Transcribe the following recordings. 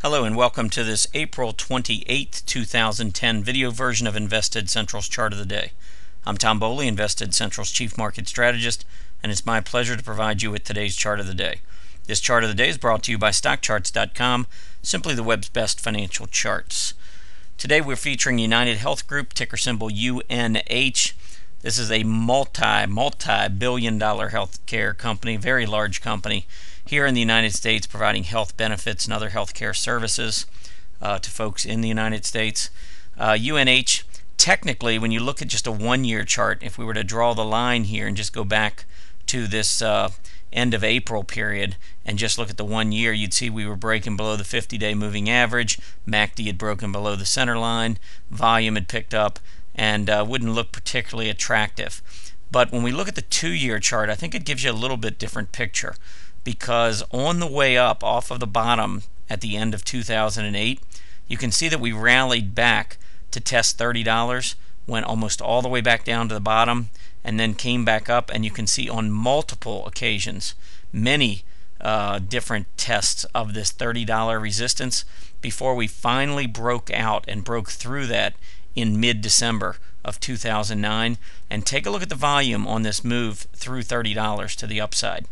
Hello and welcome to this April 28th, 2010 video version of Invested Central's Chart of the Day. I'm Tom Boley, Invested Central's Chief Market Strategist, and it's my pleasure to provide you with today's Chart of the Day. This Chart of the Day is brought to you by StockCharts.com, simply the web's best financial charts. Today we're featuring United Health Group, ticker symbol UNH. This is a multi-billion dollar healthcare company, very large company here in the United States, providing health benefits and other healthcare services to folks in the United States. UNH, technically, when you look at just a one-year chart, if we were to draw the line here and just go back to this end of April period and just look at the 1 year, you'd see we were breaking below the 50-day moving average. MACD had broken below the center line. Volume had picked up and wouldn't look particularly attractive. But when we look at the 2-year chart, I think it gives you a little bit different picture, because on the way up off of the bottom at the end of 2008, you can see that we rallied back to test $30, went almost all the way back down to the bottom, and then came back up, and you can see on multiple occasions many different tests of this $30 resistance before we finally broke out and broke through that in mid-December of 2009. And take a look at the volume on this move through $30 to the upside.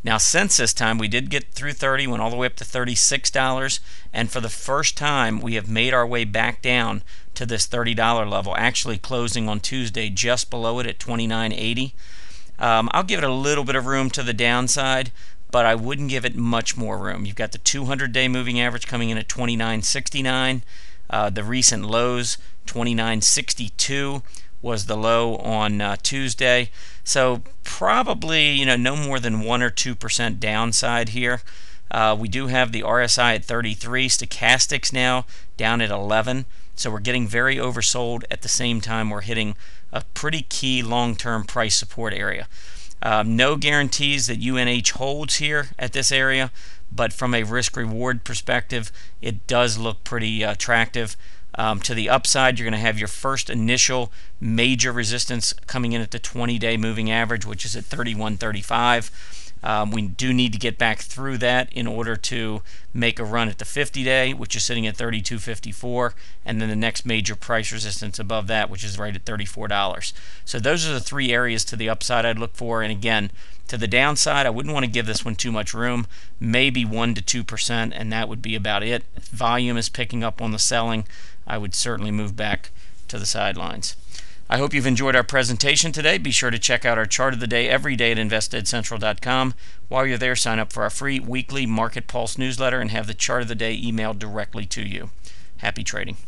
Now, since this time, we did get through 30, went all the way up to $36, and for the first time, we have made our way back down to this $30 level, actually closing on Tuesday just below it at $29.80. I'll give it a little bit of room to the downside, but I wouldn't give it much more room. You've got the 200-day moving average coming in at $29.69. The recent lows, $29.62. was the low on Tuesday. So probably no more than 1 or 2% downside here. We do have the RSI at 33, stochastics now down at 11. So we're getting very oversold. At the same time, we're hitting a pretty key long-term price support area. No guarantees that UNH holds here at this area, but from a risk-reward perspective, it does look pretty attractive. To the upside, you're going to have your first initial major resistance coming in at the 20-day moving average, which is at 31.35. We do need to get back through that in order to make a run at the 50-day, which is sitting at 32.54, and then the next major price resistance above that, which is right at $34. So those are the three areas to the upside I'd look for. And again, to the downside, I wouldn't want to give this one too much room, maybe 1 to 2%, and that would be about it. If volume is picking up on the selling, I would certainly move back to the sidelines. I hope you've enjoyed our presentation today. Be sure to check out our chart of the day every day at InvestedCentral.com. While you're there, sign up for our free weekly Market Pulse newsletter and have the chart of the day emailed directly to you. Happy trading.